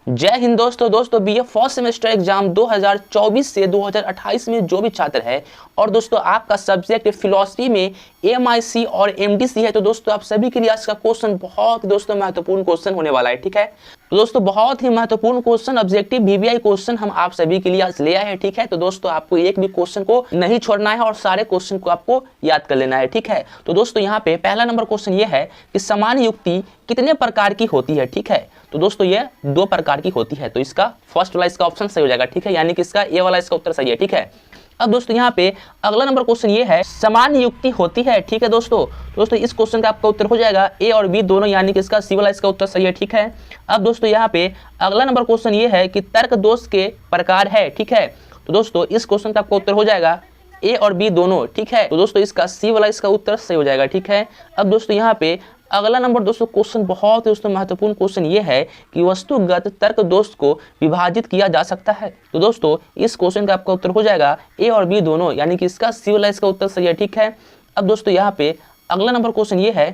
जय हिंद दोस्तों। BA first semester exam 2024 से 2028 में जो भी छात्र है और दोस्तों आपका सब्जेक्ट फिलॉसफी में एमआईसी और एमडीसी है, तो दोस्तों आप सभी के लिए आज का क्वेश्चन बहुत दोस्तों महत्वपूर्ण क्वेश्चन होने वाला है। ठीक है, तो दोस्तों बहुत ही महत्वपूर्ण क्वेश्चन, ऑब्जेक्टिव वीवीआई क्वेश्चन हम आप सभी के लिए आज ले आए हैं। ठीक है, तो दोस्तों आपको एक भी क्वेश्चन को नहीं छोड़ना है और सारे क्वेश्चन को आपको याद कर लेना है। ठीक है, तो दोस्तों यहाँ पे पहला नंबर क्वेश्चन ये है कि समान युक्ति कितने प्रकार की होती है। ठीक है, तो दोस्तों ये दो प्रकार की होती है, तो इसका फर्स्ट वाला इसका ऑप्शन सही हो जाएगा। ठीक है, यानी कि इसका ए वाला इसका उत्तर सही है। ठीक है, अब दोस्तों यहाँ पे अगला नंबर क्वेश्चन ये है समान युक्ति होती है। ठीक है दोस्तों इस क्वेश्चन का आपका उत्तर हो जाएगा ए और बी दोनों, यानी कि इसका सी वाला इसका उत्तर सही है। ठीक है, अब दोस्तों यहाँ पे अगला नंबर क्वेश्चन ये है कि तर्क दोष के प्रकार है। ठीक है, तो दोस्तों इस क्वेश्चन का आपका उत्तर हो जाएगा ए और बी दोनों। ठीक है, तो दोस्तों इसका सी वाला इसका उत्तर सही हो जाएगा। ठीक है, अब दोस्तों यहाँ पे अगला नंबर दोस्तों क्वेश्चन बहुत दोस्तों महत्वपूर्ण क्वेश्चन ये है कि वस्तुगत तर्क दोष को विभाजित किया जा सकता है। तो दोस्तों इस क्वेश्चन का आपका उत्तर हो जाएगा ए और बी दोनों, यानी कि इसका सी वाला इसका उत्तर सही है। ठीक है, अब दोस्तों यहाँ पे अगला नंबर क्वेश्चन ये है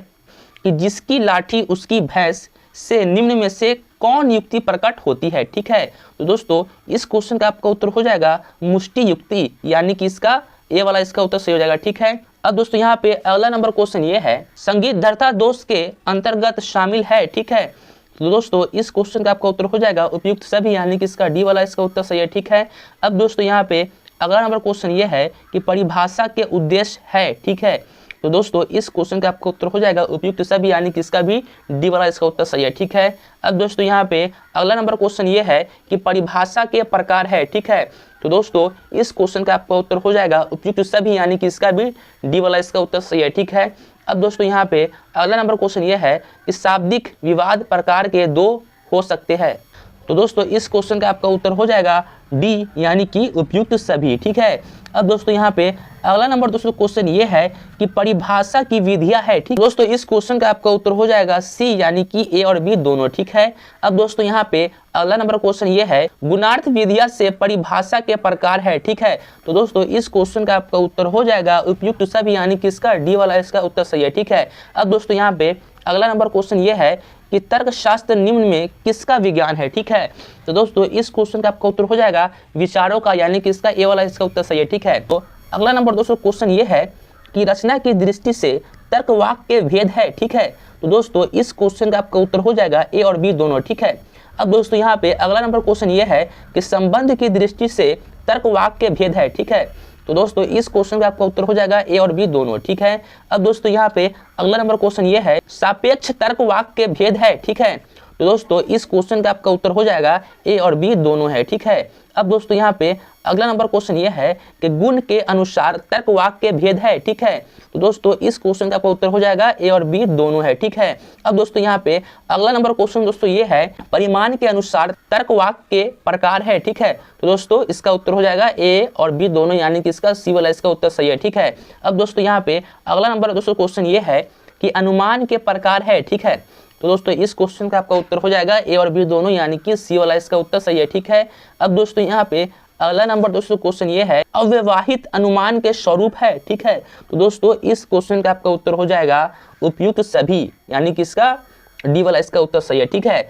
कि जिसकी लाठी उसकी भैंस से निम्न में से कौन युक्ति प्रकट होती है। ठीक है, तो दोस्तों इस क्वेश्चन का आपका उत्तर हो जाएगा मुष्टि युक्ति, यानी कि इसका ए वाला इसका उत्तर सही हो जाएगा। ठीक है, अब दोस्तों यहाँ पे अगला नंबर क्वेश्चन ये है संगीतधरता दोष के अंतर्गत शामिल है। ठीक है, तो दोस्तों इस क्वेश्चन का आपका उत्तर हो जाएगा उपयुक्त सभी, यानी कि इसका डी वाला इसका उत्तर सही है। ठीक है, अब दोस्तों यहाँ पे अगला नंबर क्वेश्चन ये है कि परिभाषा के उद्देश्य है। ठीक है, तो दोस्तों इस क्वेश्चन का आपका उत्तर हो जाएगा उपयुक्त सभी, यानी कि इसका भी डी वाला इसका उत्तर सही है। ठीक है, अब दोस्तों यहाँ पे अगला नंबर क्वेश्चन ये है कि परिभाषा के प्रकार है। ठीक है, तो दोस्तों इस क्वेश्चन का आपका उत्तर हो जाएगा उपयुक्त सभी, यानी कि इसका भी डी वाला इसका उत्तर सही है। ठीक है, अब दोस्तों यहाँ पे अगला नंबर क्वेश्चन ये है कि शाब्दिक विवाद प्रकार के दो हो सकते हैं। तो दोस्तों इस क्वेश्चन का आपका उत्तर हो जाएगा डी, यानी कि उपयुक्त सभी। ठीक है, अब दोस्तों यहाँ पे अगला नंबर दोस्तों क्वेश्चन ये है कि परिभाषा की विधियां है। ठीक दोस्तों इस क्वेश्चन का आपका उत्तर हो जाएगा सी, यानी कि ए और बी दोनों। ठीक है, अब दोस्तों यहाँ पे अगला नंबर क्वेश्चन ये है गुणार्थ विधिया से परिभाषा के प्रकार है। ठीक है, तो दोस्तों इस क्वेश्चन का आपका उत्तर हो जाएगा उपयुक्त सभी, यानी कि इसका डी वाला इसका उत्तर सही है। ठीक है, अब दोस्तों यहाँ पे अगला नंबर क्वेश्चन ये है कि तर्कशास्त्र निम्न में किसका विज्ञान है। ठीक है, तो दोस्तों इस क्वेश्चन का आपका उत्तर हो जाएगा विचारों का, यानी कि इसका ए वाला इसका उत्तर सही है। ठीक है, तो अगला नंबर दोस्तों क्वेश्चन ये है कि रचना की दृष्टि से तर्क वाक्य भेद है। ठीक है, तो दोस्तों इस क्वेश्चन का आपका उत्तर हो जाएगा ए और बी दोनों। ठीक है, अब दोस्तों यहाँ पे अगला नंबर क्वेश्चन ये है कि संबंध की दृष्टि से तर्क वाक्य भेद है। ठीक है, तो दोस्तों इस क्वेश्चन का आपका उत्तर हो जाएगा ए और बी दोनों। ठीक है, अब दोस्तों यहाँ पे अगला नंबर क्वेश्चन ये है सापेक्ष तर्क वाक्य भेद है। ठीक है, तो दोस्तों इस क्वेश्चन का आपका उत्तर हो जाएगा ए और बी दोनों है। ठीक है, अब दोस्तों यहाँ पे अगला नंबर क्वेश्चन ये है कि गुण के अनुसार तर्क वाक्य भेद है। ठीक है, तो दोस्तों इस क्वेश्चन का आपका उत्तर हो जाएगा ए और बी दोनों है। ठीक है, अब दोस्तों यहाँ पे अगला नंबर क्वेश्चन दोस्तों ये है परिमाण के अनुसार तर्क वाक्य के प्रकार है। ठीक है, तो दोस्तों इसका उत्तर हो जाएगा ए और बी दोनों, यानी कि इसका सी वाला इसका उत्तर सही है। ठीक है, अब दोस्तों यहाँ पे अगला नंबर दोस्तों क्वेश्चन ये है कि अनुमान के प्रकार है। ठीक है, तो दोस्तों इस क्वेश्चन का आपका उत्तर हो जाएगा ए और बी दोनों, यानी कि सी वाला इसका उत्तर सही है। ठीक है, अब दोस्तों यहाँ पे अगला नंबर दोस्तों क्वेश्चन ये है अव्यवहित अनुमान के स्वरूप है। ठीक है, तो दोस्तों इस क्वेश्चन का आपका उत्तर हो जाएगा उपयुक्त सभी, यानी कि इसका डी वाला इसका उत्तर सही है। ठीक है,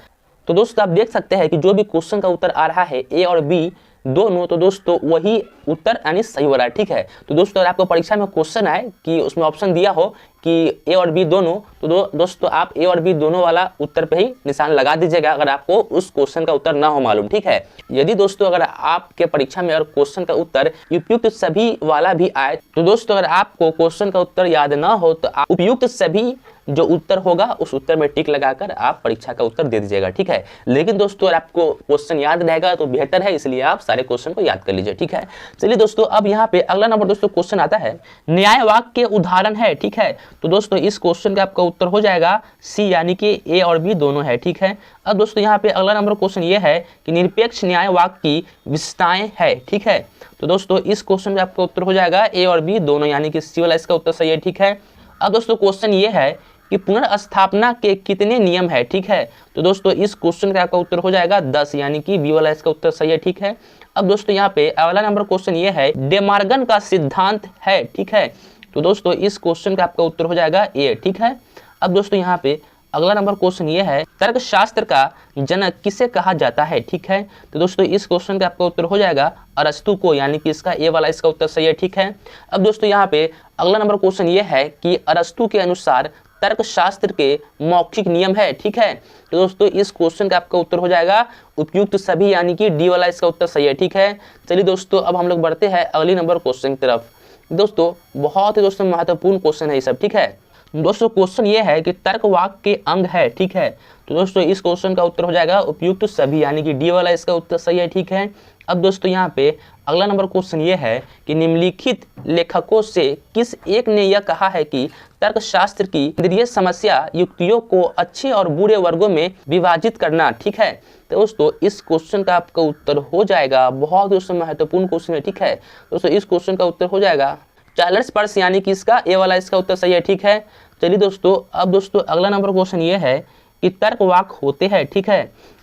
तो दोस्तों आप देख सकते हैं कि जो भी क्वेश्चन का उत्तर आ रहा है ए और बी दोनों, तो दोस्तों वही उत्तर यानी सही हो रहा है। ठीक है, तो दोस्तों अगर आपको परीक्षा में क्वेश्चन आए कि उसमें ऑप्शन दिया हो कि ए और बी दोनों, तो दोस्तों आप ए और बी दोनों वाला उत्तर पे ही निशान लगा दीजिएगा अगर आपको उस क्वेश्चन का उत्तर ना हो मालूम। ठीक है, यदि दोस्तों अगर आपके परीक्षा में और क्वेश्चन का उत्तर उपयुक्त सभी वाला भी आए, तो दोस्तों अगर आपको क्वेश्चन का उत्तर याद ना हो तो आप उपयुक्त सभी जो उत्तर होगा उस उत्तर में टिक लगाकर आप परीक्षा का उत्तर दे दीजिएगा। ठीक है, लेकिन दोस्तों अगर आपको क्वेश्चन याद रहेगा तो बेहतर है, इसलिए आप सारे क्वेश्चन को याद कर लीजिए। ठीक है, चलिए दोस्तों अब यहाँ पे अगला नंबर दोस्तों क्वेश्चन आता है न्याय वाक्य के उदाहरण है। ठीक है, तो दोस्तों इस क्वेश्चन का आपका उत्तर हो जाएगा सी, यानी कि ए और बी दोनों है। ठीक है, अब दोस्तों यहाँ पे अगला नंबर क्वेश्चन ये है कि निरपेक्ष न्याय वाक्य की विशेषताएं है। ठीक है, तो दोस्तों इस क्वेश्चन का आपका उत्तर हो जाएगा ए और बी दोनों, यानी कि सी वाला इसका उत्तर सही है। ठीक है, अब दोस्तों क्वेश्चन ये है कि पुनर्स्थापना के कितने नियम है। ठीक है, तो दोस्तों इस क्वेश्चन का आपका उत्तर हो जाएगा 10, यानी कि बी वाला इसका उत्तर सही है। ठीक है, अब दोस्तों यहाँ पे अगला नंबर क्वेश्चन ये है डेमार्गन का सिद्धांत है। ठीक है, तो दोस्तों इस क्वेश्चन का आपका उत्तर हो जाएगा ए। ठीक है, अब दोस्तों यहाँ पे अगला नंबर क्वेश्चन ये है, तर्कशास्त्र का जनक किसे कहा जाता है? ठीक है, तो दोस्तों इस क्वेश्चन का आपका उत्तर हो जाएगा अरस्तु को, यानी कि इसका ए वाला इसका उत्तर सही है। ठीक है, अब दोस्तों यहाँ पे अगला नंबर क्वेश्चन ये है कि अरस्तु के अनुसार तर्कशास्त्र के मौखिक नियम है। ठीक है, तो दोस्तों इस क्वेश्चन का आपका उत्तर हो जाएगा उपयुक्त सभी, यानी कि डी वाला इसका उत्तर सही है। ठीक है, चलिए दोस्तों अब हम लोग बढ़ते हैं अगली नंबर क्वेश्चन की तरफ। दोस्तों बहुत ही दोस्तों महत्वपूर्ण क्वेश्चन है ये सब। ठीक है दोस्तों, क्वेश्चन ये है कि तर्क वाक्य के अंग है। ठीक है, तो दोस्तों इस क्वेश्चन का उत्तर हो जाएगा उपयुक्त सभी, यानी कि डी वाला इसका उत्तर सही है। ठीक है, अब दोस्तों यहाँ पे अगला नंबर क्वेश्चन ये है कि निम्नलिखित लेखकों से किस एक ने यह कहा है कि तर्कशास्त्र की इंद्रिय समस्या युक्तियों को अच्छे और बुरे वर्गों में विभाजित करना। ठीक है, तो दोस्तों इस क्वेश्चन का आपका उत्तर हो जाएगा, बहुत दोस्तों महत्वपूर्ण क्वेश्चन है। ठीक है दोस्तों, इस क्वेश्चन का उत्तर हो जाएगा चार्ल्स पर्स, यानी कि इसका ए वाला इसका उत्तर सही है। ठीक है, चलिए दोस्तों अब दोस्तों अगला नंबर क्वेश्चन ये है कि तर्क वाक्य होते हैं। ठीक है,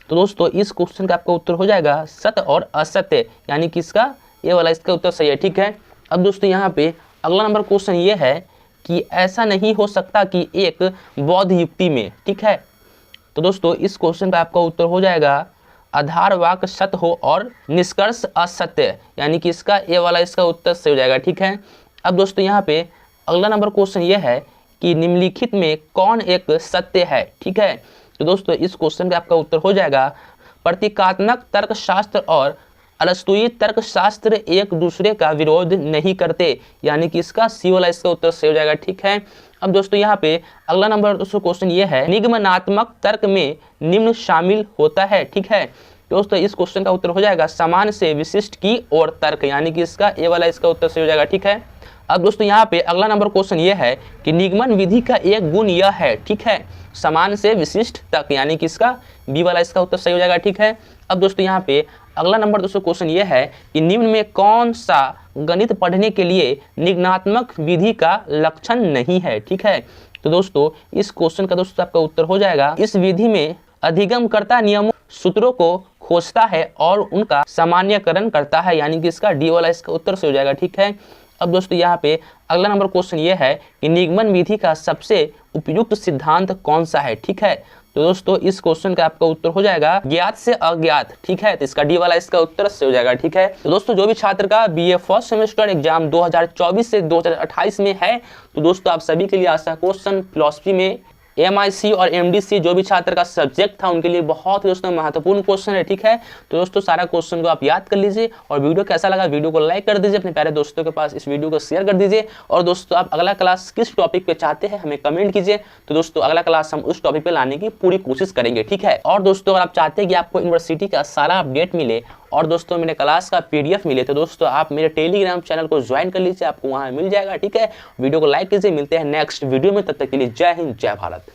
तो दोस्तों इस क्वेश्चन का आपका उत्तर हो जाएगा सत्य और असत्य, यानी कि इसका ये वाला इसका उत्तर सही है। ठीक है, अब दोस्तों यहाँ पे अगला नंबर क्वेश्चन ये है कि ऐसा नहीं हो सकता कि एक बौद्ध युक्ति में, ठीक है, तो दोस्तों इस क्वेश्चन का आपका उत्तर हो जाएगा आधार वाक्य सत्य हो और निष्कर्ष असत्य, यानी कि इसका ये वाला इसका उत्तर सही हो जाएगा। ठीक है, अब दोस्तों यहाँ पे अगला नंबर क्वेश्चन ये है कि निम्नलिखित में कौन एक सत्य है? ठीक है, तो दोस्तों इस क्वेश्चन का आपका उत्तर हो जाएगा प्रतीकात्मक तर्कशास्त्र और अरस्तुई तर्कशास्त्र एक दूसरे का विरोध नहीं करते, यानी कि इसका सी वाला इसका उत्तर सही हो जाएगा। ठीक है, अब दोस्तों यहाँ पे अगला नंबर दोस्तों क्वेश्चन ये है निगमनात्मक तर्क में निम्न शामिल होता है। ठीक है, दोस्तों इस क्वेश्चन का उत्तर हो जाएगा समान से विशिष्ट की ओर तर्क, यानी कि इसका ए वाला इसका उत्तर सही हो जाएगा। ठीक है, अब दोस्तों यहाँ पे अगला नंबर क्वेश्चन ये है कि निगमन विधि का एक गुण यह है, ठीक है, समान से विशिष्ट तक, यानी कि इसका बी वाला इसका उत्तर सही हो जाएगा। ठीक है, अब दोस्तों यहाँ पे अगला नंबर दोस्तों क्वेश्चन ये है कि निम्न में कौन सा गणित पढ़ने के लिए निगमनात्मक विधि का लक्षण नहीं है? ठीक है, तो दोस्तों इस क्वेश्चन का दोस्तों आपका उत्तर हो जाएगा इस विधि में अधिगमकर्ता नियमों सूत्रों को खोजता है और उनका सामान्यकरण करता है, यानी कि इसका डी वाला इसका उत्तर सही हो जाएगा। ठीक है, अब दोस्तों यहाँ पे अगला नंबर क्वेश्चन ये है कि निगमन विधि का सबसे उपयुक्त सिद्धांत कौन सा है? ठीक है, तो दोस्तों इस क्वेश्चन का आपका उत्तर हो जाएगा ज्ञात से अज्ञात। ठीक है, तो इसका डी वाला इसका उत्तर से हो जाएगा। ठीक है, तो दोस्तों जो भी छात्र का बीए फर्स्ट सेमेस्टर एग्जाम 2024 से 2028 में है, तो दोस्तों आप सभी के लिए आशा क्वेश्चन फिलॉसफी में MIC और MDC जो भी छात्र का सब्जेक्ट था उनके लिए बहुत ही दोस्तों महत्वपूर्ण क्वेश्चन है। ठीक है, तो दोस्तों सारा क्वेश्चन को आप याद कर लीजिए और वीडियो कैसा लगा वीडियो को लाइक कर दीजिए, अपने प्यारे दोस्तों के पास इस वीडियो को शेयर कर दीजिए। और दोस्तों आप अगला क्लास किस टॉपिक पे चाहते हैं हमें कमेंट कीजिए, तो दोस्तों अगला क्लास हम उस टॉपिक पे लाने की पूरी कोशिश करेंगे। ठीक है, और दोस्तों अगर आप चाहते हैं कि आपको यूनिवर्सिटी का सारा अपडेट मिले और दोस्तों मेरे क्लास का PDF मिले, तो दोस्तों आप मेरे टेलीग्राम चैनल को ज्वाइन कर लीजिए, आपको वहां मिल जाएगा। ठीक है, वीडियो को लाइक कीजिए, मिलते हैं नेक्स्ट वीडियो में, तब तक के लिए जय हिंद जय भारत।